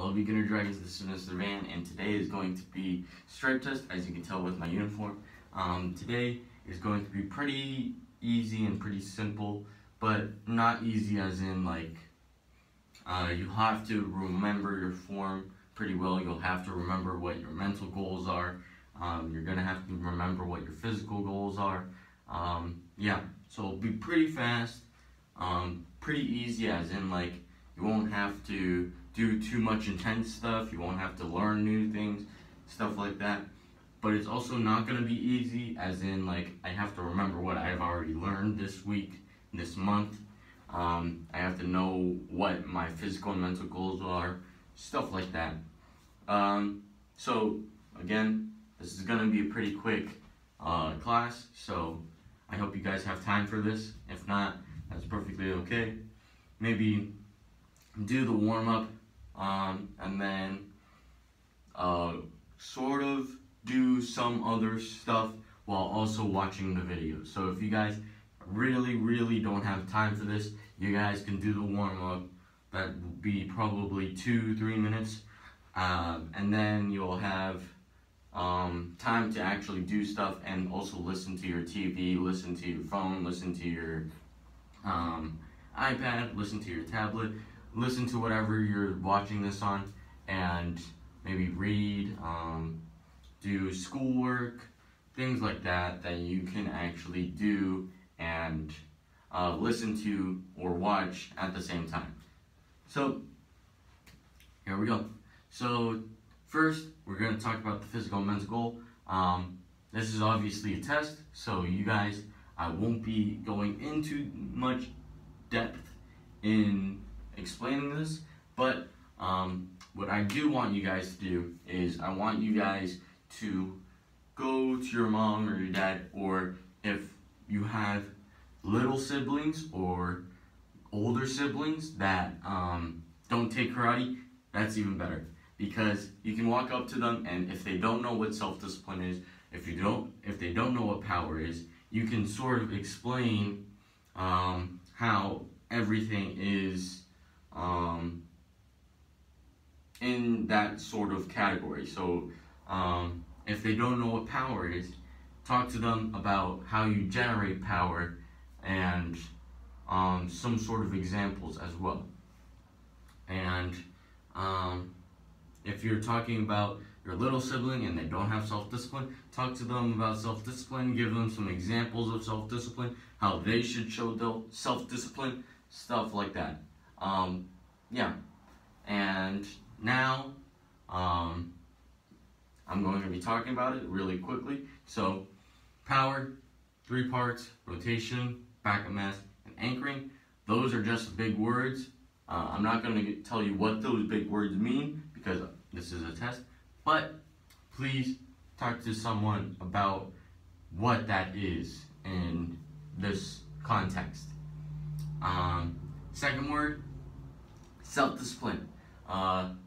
Hello beginner dragons, this is Mr. Van, and today is going to be stripe test, as you can tell with my uniform. Today is going to be pretty easy and pretty simple, but not easy as in like, you have to remember your form pretty well. You'll have to remember what your mental goals are. You're going to have to remember what your physical goals are. Yeah, so it'll be pretty fast, pretty easy as in like, you won't have to do too much intense stuff, you won't have to learn new things, stuff like that. But it's also not going to be easy as in like, I have to remember what I've already learned this week, this month. I have to know what my physical and mental goals are, stuff like that. So again, this is going to be a pretty quick class, so I hope you guys have time for this. If not, that's perfectly okay. Maybe do the warm-up, and then sort of do some other stuff while also watching the video. So if you guys really don't have time for this, you guys can do the warm-up. That will be probably 2-3 minutes, and then you'll have time to actually do stuff and also listen to your TV, listen to your phone, listen to your iPad, listen to your tablet, listen to whatever you're watching this on, and maybe read, do schoolwork, things like that that you can actually do and listen to or watch at the same time. So here we go. So first, we're going to talk about the physical and mental goal. This is obviously a test, so you guys, I won't be going into much depth in explaining this, but what I do want you guys to do is I want you guys to go to your mom or your dad, or if you have little siblings or older siblings that don't take karate, that's even better, because you can walk up to them, and if they don't know what self-discipline is, if they don't know what power is, you can sort of explain how everything is in that sort of category. So if they don't know what power is, talk to them about how you generate power and some sort of examples as well. And if you're talking about your little sibling and they don't have self-discipline, talk to them about self-discipline, give them some examples of self-discipline, how they should show their self-discipline, stuff like that. Yeah, and now I'm going to be talking about it really quickly. So power, 3 parts: rotation, backup mass, and anchoring. Those are just big words. I'm not going to tell you what those big words mean because this is a test, but please talk to someone about what that is in this context. Second word, self-discipline.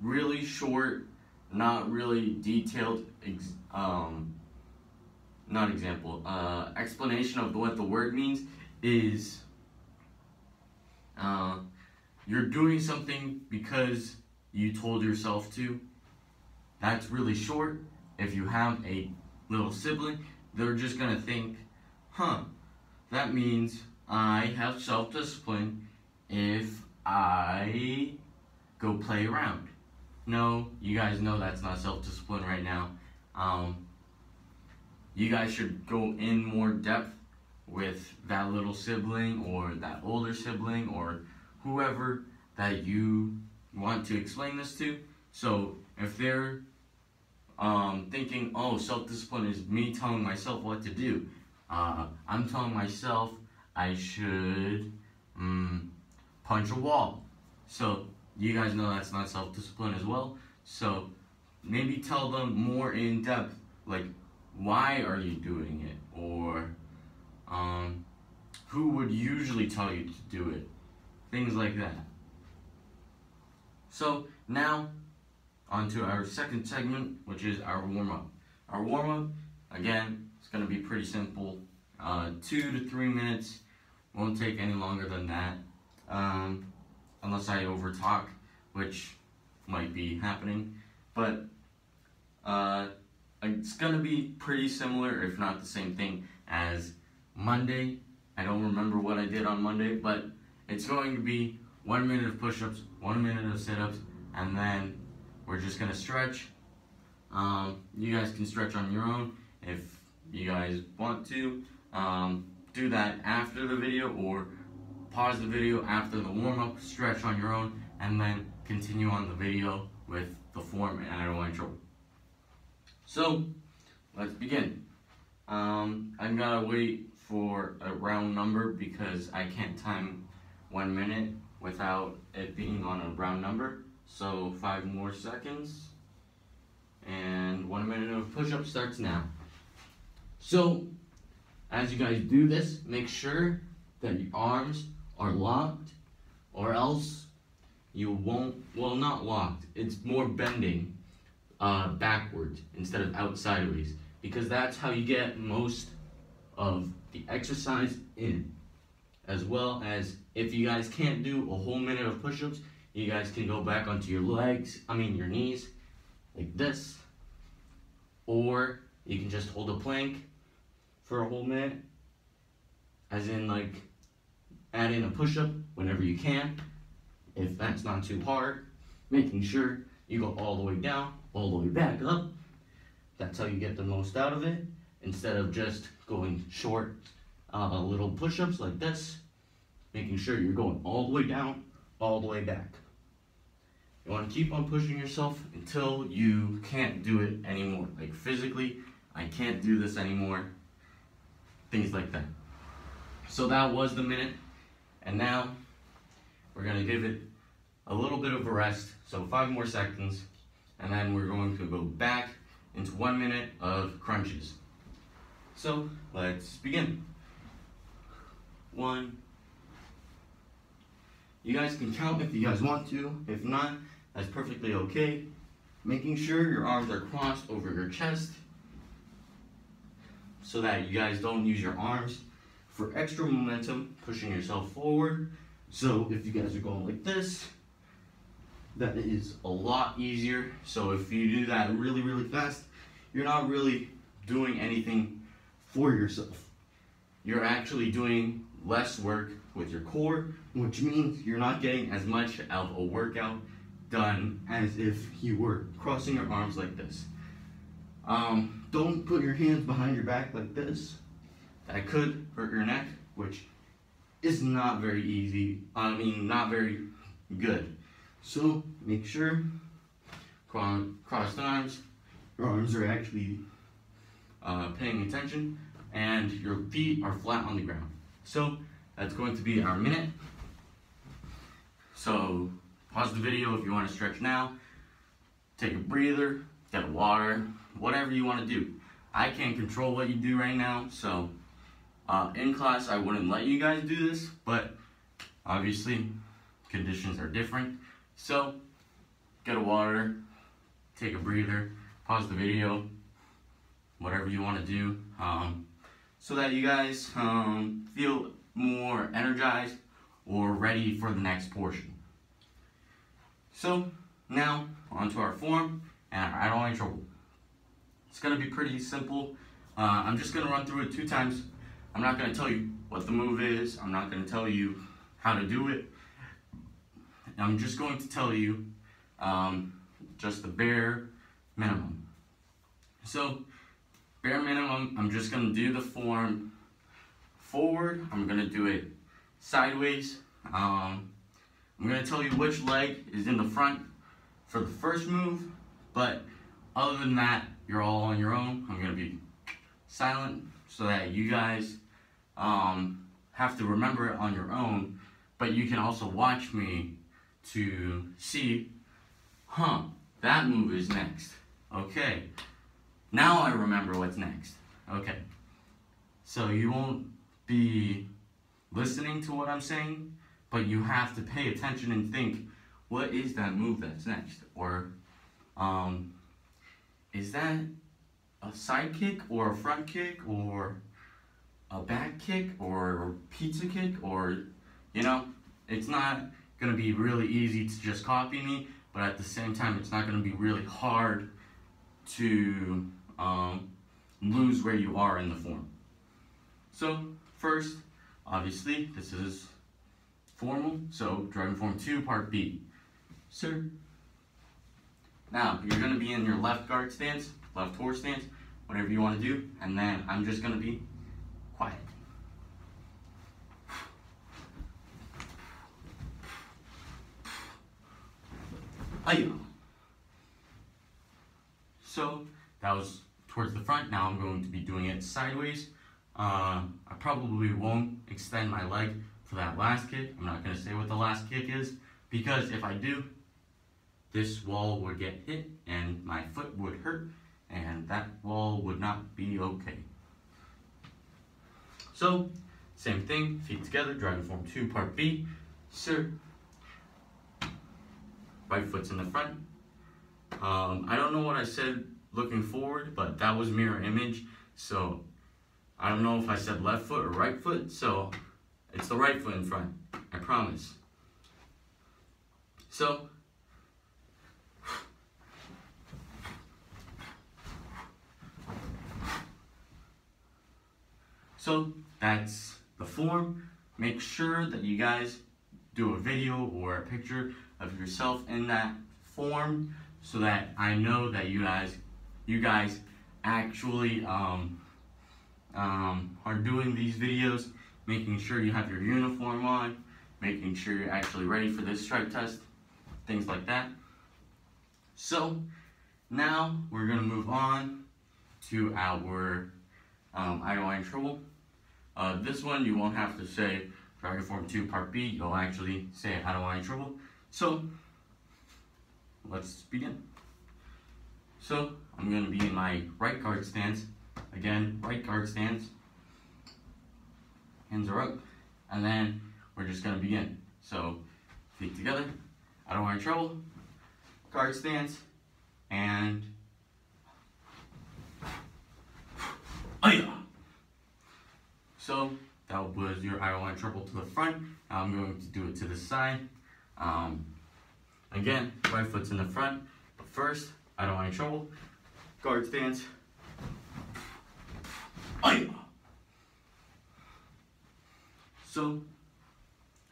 Really short, not really detailed explanation of what the word means is you're doing something because you told yourself to. That's really short. If you have a little sibling, they're just gonna think, that means I have self-discipline if I go play around. No, you guys know that's not self-discipline right now. You guys should go in more depth with that little sibling or that older sibling or whoever that you want to explain this to. So if they're thinking, oh, self-discipline is me telling myself what to do, I'm telling myself I should punch a wall. So you guys know that's not self-discipline as well. So maybe tell them more in depth, like, why are you doing it? Or who would usually tell you to do it? Things like that. So now, on to our second segment, which is our warm-up. Our warm-up, again, it's going to be pretty simple. 2 to 3 minutes. Won't take any longer than that. Unless I overtalk, which might be happening, but it's gonna be pretty similar, if not the same thing as Monday. I don't remember what I did on Monday, but it's going to be 1 minute of push-ups, 1 minute of sit-ups, and then we're just gonna stretch. You guys can stretch on your own if you guys want to. Do that after the video, or pause the video after the warm-up, stretch on your own, and then continue on the video with the form, and I don't want trouble. So let's begin. I'm gonna wait for a round number because I can't time 1 minute without it being on a round number. So 5 more seconds, and 1 minute of push-up starts now. So as you guys do this, make sure that your arms are locked, or else you won't, well, not locked, it's more bending backwards instead of out sideways, because that's how you get most of the exercise in. As well as, if you guys can't do a whole minute of push-ups, you guys can go back onto your your knees, like this, or you can just hold a plank for a whole minute, as in like add in a push-up whenever you can, if that's not too hard, making sure you go all the way down, all the way back up. That's how you get the most out of it, instead of just going short little push-ups like this, making sure you're going all the way down, all the way back. You want to keep on pushing yourself until you can't do it anymore. Like physically, I can't do this anymore. Things like that. So that was the minute, and now we're gonna give it a little bit of a rest. So 5 more seconds, and then we're going to go back into 1 minute of crunches. So let's begin. 1. You guys can count if you guys want to. If not, that's perfectly okay. Making sure your arms are crossed over your chest, so that you guys don't use your arms for extra momentum, pushing yourself forward. So if you guys are going like this, that is a lot easier. So if you do that really, really fast, you're not really doing anything for yourself. You're actually doing less work with your core, which means you're not getting as much of a workout done as if you were crossing your arms like this. Don't put your hands behind your back like this. That could hurt your neck, which is not very easy. Not very good. So make sure, crossed arms, your arms are actually paying attention, and your feet are flat on the ground. So that's going to be our minute. So pause the video if you want to stretch now. Take a breather, get water, whatever you want to do. I can't control what you do right now, so in class I wouldn't let you guys do this, but obviously conditions are different. So get a water, take a breather, pause the video, whatever you want to do, so that you guys feel more energized or ready for the next portion. So now onto our form, and I don't want any trouble. It's gonna be pretty simple. I'm just gonna run through it 2 times. I'm not gonna tell you what the move is. I'm not gonna tell you how to do it. I'm just going to tell you just the bare minimum. So bare minimum, I'm just gonna do the form forward. I'm gonna do it sideways. I'm gonna tell you which leg is in the front for the first move, but other than that, you're all on your own. I'm gonna be silent so that you guys have to remember it on your own, but you can also watch me to see, that move is next. Okay, now I remember what's next. Okay, so you won't be listening to what I'm saying, but you have to pay attention and think, what is that move that's next? Or is that a side kick or a front kick or a back kick or a pizza kick? Or, it's not gonna be really easy to just copy me, but at the same time, it's not going to be really hard to lose where you are in the form. So first, obviously, this is formal, so driving form 2, part B. Sir. Now, you're going to be in your left guard stance, left horse stance, whatever you want to do, and then I'm just going to be quiet. So that was towards the front. Now I'm going to be doing it sideways. I probably won't extend my leg for that last kick. I'm not going to say what the last kick is, because if I do, this wall would get hit and my foot would hurt, and that wall would not be okay. So, same thing, feet together, driving form 2, part B. Sir. Right foot's in the front. I don't know what I said looking forward, but that was mirror image, so I don't know if I said left foot or right foot, so it's the right foot in front, I promise. So, that's the form. Make sure that you guys do a video or a picture of yourself in that form, so that I know that you guys actually are doing these videos, making sure you have your uniform on, making sure you're actually ready for this strike test, things like that. So now we're gonna move on to our I don't want any trouble. This one you won't have to say driving form 2, part B. You'll actually say I don't want any trouble. So let's begin. So I'm going to be in my right guard stance. Again, right guard stance. Hands are up. And then we're just going to begin. So feet together. I don't want any trouble. Guard stance. And so that was your I don't want trouble to the front. Now I'm going to do it to the side. Again, right foot's in the front, but first, I don't want any trouble. Guard stance. So,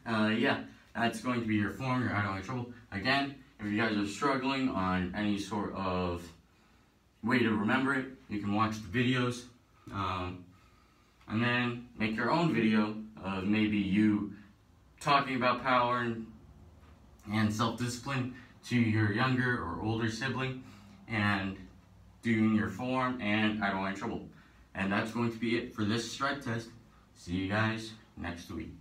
yeah, that's going to be your form, your I don't want any trouble. Again, if you guys are struggling on any sort of way to remember it, you can watch the videos. And then make your own video of maybe you talking about power and self-discipline to your younger or older sibling, and doing your form and I don't want any trouble. And that's going to be it for this strike test. See you guys next week.